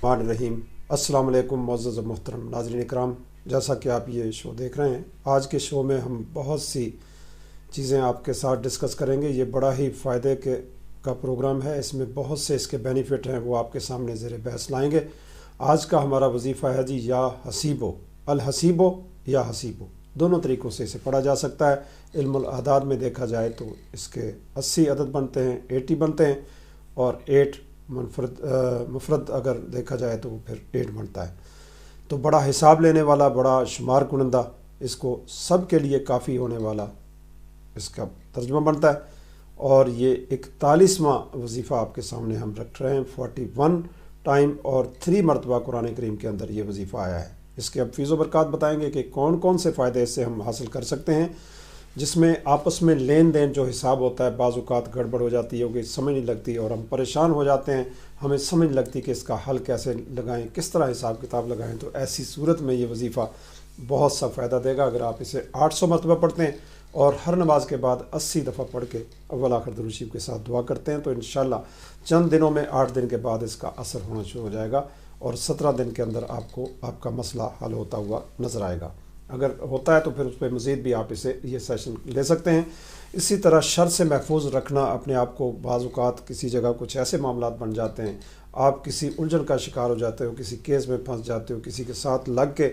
मान रहीम। अस्सलाम वालेकुम मुअज़्ज़ज़ व मोहतरम नाज़रीन इकराम, जैसा कि आप ये शो देख रहे हैं, आज के शो में हम बहुत सी चीज़ें आपके साथ डिस्कस करेंगे। ये बड़ा ही फ़ायदे के का प्रोग्राम है, इसमें बहुत से इसके बेनिफिट हैं, वो आपके सामने ज़ेर बहस लाएंगे। आज का हमारा वजीफ़ा है जी या हसीबो, अल हसीबो या हसीबो, दोनों तरीक़ों से इसे पढ़ा जा सकता है। इल्मुल आदाद में देखा जाए तो इसके 80 अदद बनते हैं, 80 बनते हैं, और 8 मुफरद अगर देखा जाए तो फिर 8 बनता है। तो बड़ा हिसाब लेने वाला, बड़ा शुमार कुनंदा, इसको सब के लिए काफ़ी होने वाला इसका तर्जुमा बनता है। और ये 41वां वजीफ़ा आपके सामने हम रख रहे हैं। 41 टाइम और 3 मरतबा कुरान करीम के अंदर ये वजीफ़ा आया है। इसके अब फ़ीज़ व बरक़ात बताएंगे कि कौन कौन से फ़ायदे इससे हम हासिल कर सकते हैं, जिसमें आपस में लेन देन जो हिसाब होता है बाज़ औक़ात गड़बड़ हो जाती है, कि समझ नहीं लगती और हम परेशान हो जाते हैं, हमें समझ नहीं लगती कि इसका हल कैसे लगाएं, किस तरह हिसाब किताब लगाएं। तो ऐसी सूरत में ये वजीफ़ा बहुत सा फ़ायदा देगा। अगर आप इसे 800 मरतबा पढ़ते हैं और हर नमाज के बाद 80 दफ़ा पढ़ के अव्वल आखिर दुरूद शरीफ के साथ दुआ करते हैं, तो इंशाअल्लाह चंद दिनों में, 8 दिन के बाद इसका असर होना शुरू हो जाएगा और 17 दिन के अंदर आपको आपका मसला हल होता हुआ नज़र आएगा। अगर होता है तो फिर उस पर मज़ीद भी आप इसे ये सेशन ले सकते हैं। इसी तरह शर से महफूज रखना अपने आप को। बाज़ औक़ात किसी जगह कुछ ऐसे मामलात बन जाते हैं, आप किसी उलझन का शिकार हो जाते हो, किसी केस में फंस जाते हो, किसी के साथ लग के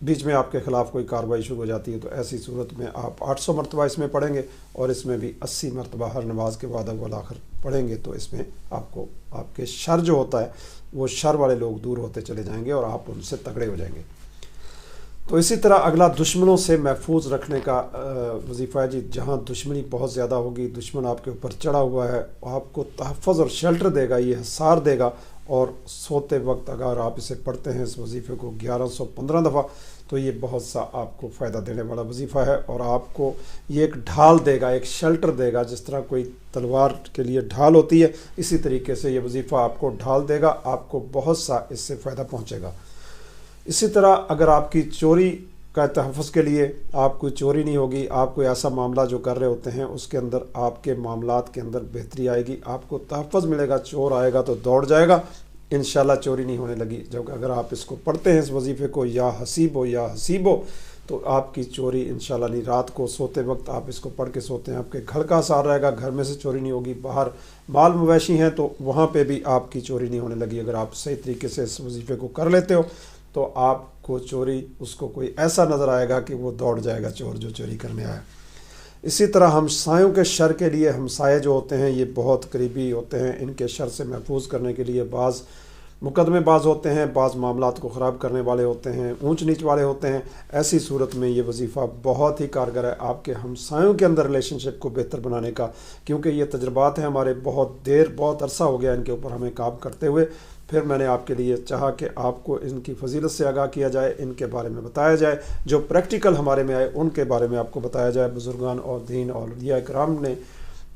बीच में आपके ख़िलाफ़ कोई कार्रवाई शुरू हो जाती है, तो ऐसी सूरत में आप 800 मरतबा इसमें पढ़ेंगे और इसमें भी 80 मरतबा हर नमाज के बाद अव्वल आखिर पढ़ेंगे, तो इसमें आपको आपके शर जो होता है वो शर वाले लोग दूर होते चले जाएंगे और आप उनसे तगड़े हो जाएंगे। तो इसी तरह अगला दुश्मनों से महफूज रखने का वजीफ़ा है जी। जहाँ दुश्मनी बहुत ज़्यादा होगी, दुश्मन आपके ऊपर चढ़ा हुआ है, आपको तहफ़्फ़ुज़ और शेल्टर देगा, ये हिसार देगा। और सोते वक्त अगर आप इसे पढ़ते हैं इस वजीफ़े को 1115 दफ़ा, तो ये बहुत सा आपको फ़ायदा देने वाला वजीफ़ा है। और आपको ये एक ढाल देगा, एक शेल्टर देगा। जिस तरह कोई तलवार के लिए ढाल होती है, इसी तरीके से ये वजीफ़ा आपको ढाल देगा, आपको बहुत सा इससे फ़ायदा पहुँचेगा। इसी तरह अगर आपकी चोरी का तहफ़्फ़ुज़ के लिए, आप कोई चोरी नहीं होगी, आप कोई ऐसा मामला जो कर रहे होते हैं उसके अंदर आपके मामलात के अंदर बेहतरी आएगी, आपको तहफ़्फ़ुज़ मिलेगा। चोर आएगा तो दौड़ जाएगा, इंशाल्लाह चोरी नहीं होने लगी। जब अगर आप इसको पढ़ते हैं इस वजीफ़े को या हसीबो या हसीबो, तो आपकी चोरी इंशाल्लाह नहीं। रात को सोते वक्त आप इसको पढ़ के सोते हैं, आपके घर का आसार रहेगा, घर में से चोरी नहीं होगी। बाहर माल मवेशी हैं तो वहाँ पे भी आपकी चोरी नहीं होने लगी। अगर आप सही तरीके से इस वजीफ़े को कर लेते हो तो आपको चोरी, उसको कोई ऐसा नज़र आएगा कि वो दौड़ जाएगा चोर जो चोरी करने आया। इसी तरह हमसायों के शर के लिए, हमसाए जो होते हैं ये बहुत करीबी होते हैं, इनके शर से महफूज करने के लिए बाज़ मुकदमेबाज होते हैं, बाज़ मामलात को ख़राब करने वाले होते हैं, ऊंच नीच वाले होते हैं। ऐसी सूरत में ये वजीफ़ा बहुत ही कारगर है आपके हमसायों के अंदर रिलेशनशिप को बेहतर बनाने का, क्योंकि ये तजर्बात हैं हमारे, बहुत अरसा हो गया इनके ऊपर हमें काम करते हुए। फिर मैंने आपके लिए चाहा कि आपको इनकी फजीलत से आगाह किया जाए, इनके बारे में बताया जाए, जो प्रैक्टिकल हमारे में आए उनके बारे में आपको बताया जाए। बुजुर्गान और दीन और औलिया इकराम ने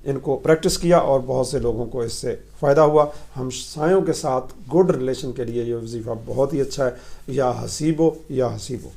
इनको प्रैक्टिस किया और बहुत से लोगों को इससे फ़ायदा हुआ। हमसायों के साथ गुड रिलेशन के लिए ये वजीफ़ा बहुत ही अच्छा है, या हसीबो या हसीबो।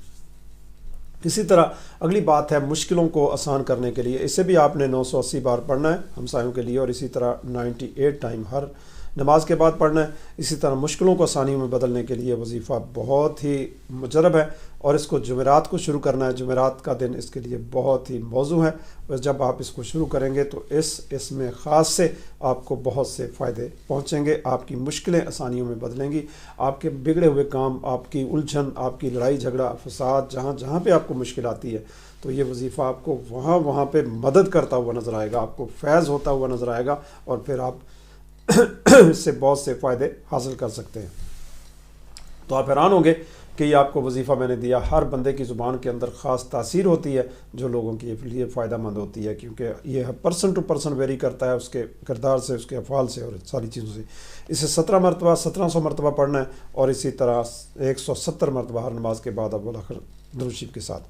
इसी तरह अगली बात है मुश्किलों को आसान करने के लिए, इसे भी आपने 980 बार पढ़ना है हमसायों के लिए, और इसी तरह 98 टाइम हर नमाज के बाद पढ़ना है। इसी तरह मुश्किलों को आसानियों में बदलने के लिए वजीफ़ा बहुत ही मुजरब है, और इसको जुमेरात को शुरू करना है। जुमेरात का दिन इसके लिए बहुत ही मौजू है। जब आप इसको शुरू करेंगे तो इसमें ख़ास से आपको बहुत से फ़ायदे पहुँचेंगे, आपकी मुश्किलें आसानियों में बदलेंगी, आपके बिगड़े हुए काम, आपकी उलझन, आपकी लड़ाई झगड़ा फसाद, जहाँ जहाँ पे आपको मुश्किल आती है, तो ये वजीफ़ा आपको वहाँ पे मदद करता हुआ नज़र आएगा, आपको फैज़ होता हुआ नज़र आएगा, और फिर आप इससे बहुत से फ़ायदे हासिल कर सकते हैं। तो आप हैरान होंगे कि ये आपको वजीफ़ा मैंने दिया, हर बंदे की ज़ुबान के अंदर ख़ास तासीर होती है जो लोगों के लिए फ़ायदा मंद होती है, क्योंकि ये पर्सन टू पर्सन वेरी करता है, उसके किरदार से, उसके अफ़ाल से और सारी चीज़ों से। इसे 1700 मरतबा पढ़ना है, और इसी तरह 170 मरतबा हर नमाज के बाद अव्वल आखिर दुरूद शरीफ के साथ।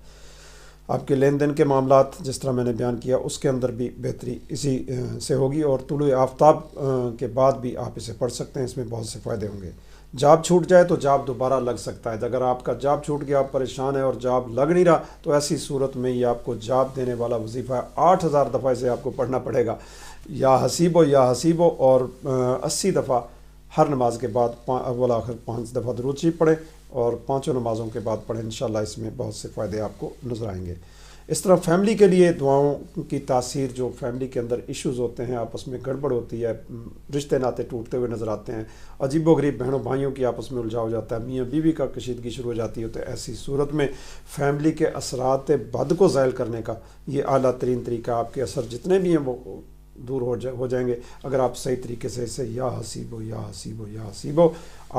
आपके लेन देन के मामलात जिस तरह मैंने बयान किया उसके अंदर भी बेहतरी इसी से होगी, और तुलुए आफ्ताब के बाद भी आप इसे पढ़ सकते हैं, इसमें बहुत से फ़ायदे होंगे। जॉब छूट जाए तो जॉब दोबारा लग सकता है। अगर आपका जॉब छूट गया, आप परेशान है और जॉब लग नहीं रहा, तो ऐसी सूरत में ये आपको जॉब देने वाला वजीफ़ा है। 8000 दफ़ा इसे आपको पढ़ना पड़ेगा, या हसीबो या हसीबो, और 80 दफ़ा ہر نماز کے بعد اول آخر 5 دفعہ درود شریف پڑھیں اور 5 نمازوں کے بعد پڑھیں، انشاءاللہ اس میں بہت سے فائدے آپ کو نظر آئیں گے۔ اس طرح فیملی کے لیے دعاؤں کی تاثیر، جو فیملی کے اندر ایشوز ہوتے ہیں، آپس میں گڑبڑ ہوتی ہے، رشتے ناطے ٹوٹتے ہوئے نظر آتے ہیں، عجیب و غریب بہنوں بھائیوں کی آپس میں الجھاؤ ہو جاتا ہے، میاں بیوی کا کشیدگی شروع ہو جاتی ہے، تو ایسی صورت میں فیملی کے اثرات بد کو زائل کرنے کا یہ اعلیٰ ترین طریقہ، آپ کے اثر جتنے بھی ہیں وہ دور ہو جائیں گے اگر آپ صحیح طریقے سے اسے یا حسیبو یا حسیبو یا حسیبو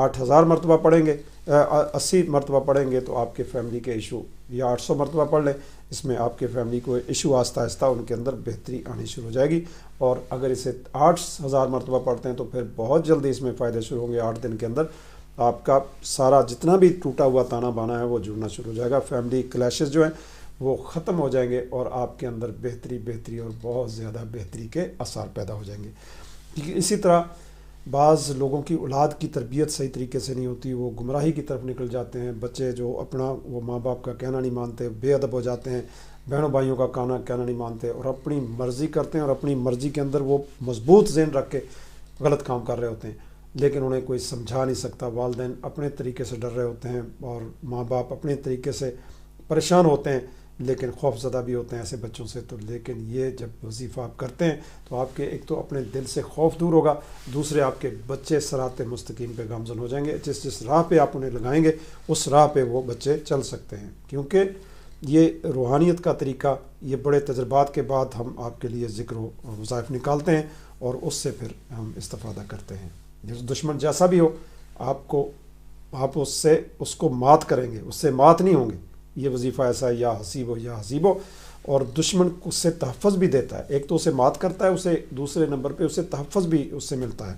8000 مرتبہ پڑھیں گے، 80 مرتبہ پڑھیں گے تو آپ کے فیملی کے ایشو، یا 800 مرتبہ پڑھ لیں، اس میں آپ کے فیملی کو ایشو آہستہ آہستہ ان کے اندر بہتری آنی شروع ہو جائے گی۔ اور اگر اسے 8000 مرتبہ پڑھتے ہیں تو پھر بہت جلدی اس میں فائدے شروع ہوں گے، 8 دن کے اندر آپ کا سارا جتنا بھی ٹوٹا ہوا تانا بانا ہے وہ جڑنا شروع ہو جائے گا، فیملی کلیشز جو ہیں وہ ختم ہو جائیں گے اور آپ کے اندر بہتری اور بہت زیادہ بہتری کے آثار پیدا ہو جائیں گے۔ اسی طرح بعض لوگوں کی اولاد کی تربیت صحیح طریقے سے نہیں ہوتی، وہ گمراہی کی طرف نکل جاتے ہیں، بچے جو اپنا وہ ماں باپ کا کہنا نہیں مانتے، بے ادب ہو جاتے ہیں، بہنوں بھائیوں کا کہنا نہیں مانتے اور اپنی مرضی کرتے ہیں، اور اپنی مرضی کے اندر وہ مضبوط ذہن رکھ کے غلط کام کر رہے ہوتے ہیں، لیکن انہیں کوئی سمجھا نہیں سکتا، والدین اپنے طریقے سے ڈر رہے ہوتے ہیں اور ماں باپ اپنے طریقے سے پریشان ہوتے ہیں، لیکن خوف زدہ بھی ہوتے ہیں ایسے بچوں سے۔ تو لیکن یہ جب وظیفہ آپ کرتے ہیں تو آپ کے ایک تو اپنے دل سے خوف دور ہوگا، دوسرے آپ کے بچے صراط مستقیم پہ گامزن ہو جائیں گے، جس راہ پہ آپ انہیں لگائیں گے اس راہ پہ وہ بچے چل سکتے ہیں، کیونکہ یہ روحانیت کا طریقہ، یہ بڑے تجربات کے بعد ہم آپ کے لیے ذکر و وظائف نکالتے ہیں اور اس سے پھر ہم استفادہ کرتے ہیں۔ دشمن جیسا بھی ہو آپ اس کو مات کریں گے، اس سے مات نہیں ہوں گے۔ یہ وظیفہ ایسا ہے، یا حسیبو یا حسیبو، اور دشمن اس سے تحفظ بھی دیتا ہے، ایک تو اسے مات کرتا ہے، اسے دوسرے نمبر پہ اسے تحفظ بھی اس سے ملتا ہے۔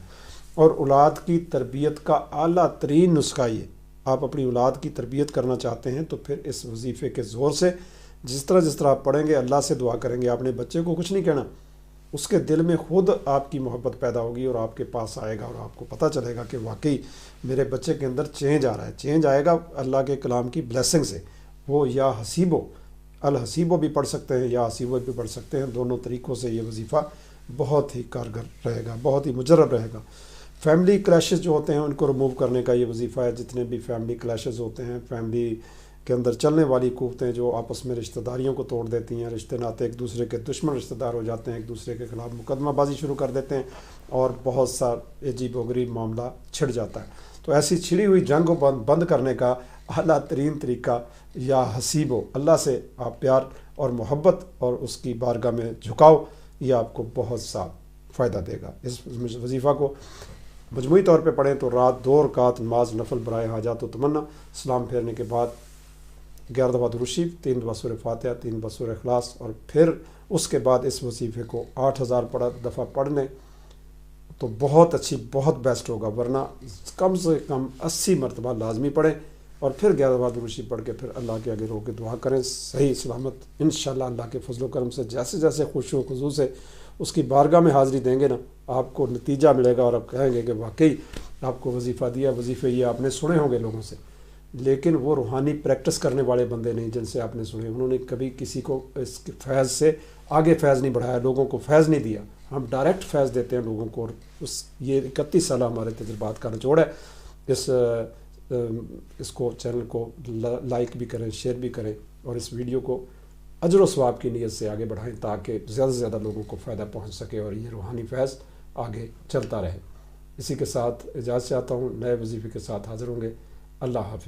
اور اولاد کی تربیت کا اعلیٰ ترین نسخہ یہ، آپ اپنی اولاد کی تربیت کرنا چاہتے ہیں تو پھر اس وظیفے کے زور سے جس طرح آپ پڑھیں گے، اللہ سے دعا کریں گے، آپ نے بچے کو کچھ نہیں کہنا، اس کے دل میں خود آپ کی محبت پیدا ہوگی اور آپ کے پاس آئے گا اور آپ کو پتہ چلے گا کہ واقعی میرے بچے کے اندر چینج آ رہا ہے، چینج آئے گا اللہ کے کلام کی بلیسنگ سے۔ وہ یا حسیبو الحسیبو بھی پڑھ سکتے ہیں، یا حسیبو بھی پڑھ سکتے ہیں، دونوں طریقوں سے یہ وظیفہ بہت ہی کارگر رہے گا، بہت ہی مجرب رہے گا۔ فیملی کلیشز جو ہوتے ہیں ان کو ریموو کرنے کا یہ وظیفہ ہے، جتنے بھی فیملی کلیشز ہوتے ہیں، فیملی کے اندر چلنے والی قوتیں جو آپس میں رشتہ داریوں کو توڑ دیتی ہیں، رشتے ناتے ایک دوسرے کے دشمن رشتہ دار ہو جاتے ہیں، ایک دوسرے کے خلاف مقدمہ بازی شروع کر دیتے ہیں اور بہت سا عجیب و غریب معاملہ چھڑ جاتا ہے۔ تو ایسی چھڑی ہوئی جنگ کو بند کرنے کا اعلیٰ ترین طریقہ یا حسیبو، اللہ سے آپ پیار اور محبت اور اس کی بارگاہ میں جھکاؤ، یہ آپ کو بہت سا فائدہ دے گا۔ اس وظیفہ کو مجموعی طور پہ پڑھیں تو رات 2 رکعت نماز نفل برائے حاجات و تمنا، سلام پھیرنے کے بعد 11 دفعہ درود شریف، 3 دفعہ سورہ فاتحہ، 3 دفعہ سورہ اخلاص، اور پھر اس کے بعد اس وظیفے کو 8000 دفعہ پڑھ لیں تو بہت اچھی، بہت بیسٹ ہوگا، ورنہ کم سے کم 80 مرتبہ لازمی پڑھیں اور پھر 11 دفعہ درود شریف پڑھ کے پھر اللہ کے آگے رو کے دعا کریں، صحیح سلامت انشاءاللہ اللہ کے فضل و کرم سے جیسے جیسے خشوع و خضوع سے اس کی بارگاہ میں حاضری دیں گے نا، آپ کو نتیجہ ملے گا اور آپ کہیں گے کہ واقعی آپ کو وظیفہ دیا۔ وظیفے یہ آپ نے سنے ہوں گے لوگوں سے، لیکن وہ روحانی پریکٹس کرنے والے بندے نہیں جن سے آپ نے سنے، انہوں نے کبھی کسی کو اس کے فیض سے آگے فیض نہیں بڑھایا، لوگوں کو فیض نہیں دیا۔ ہم ڈائریکٹ فیض دیتے ہیں لوگوں کو، اور یہ 31 سالہ ہمارے تجربات کا نچوڑ ہے۔ اس کو چینل کو لائک بھی کریں، شیئر بھی کریں اور اس ویڈیو کو اجر و ثواب کی نیت سے آگے بڑھائیں تاکہ زیادہ سے زیادہ لوگوں کو فائدہ پہنچ سکے اور یہ روحانی فیض آگے چلتا رہے۔ اسی کے ساتھ اجازت چاہتا ہوں، نئے وظیفے کے ساتھ حاضر ہوں گے۔ اللہ حافظ۔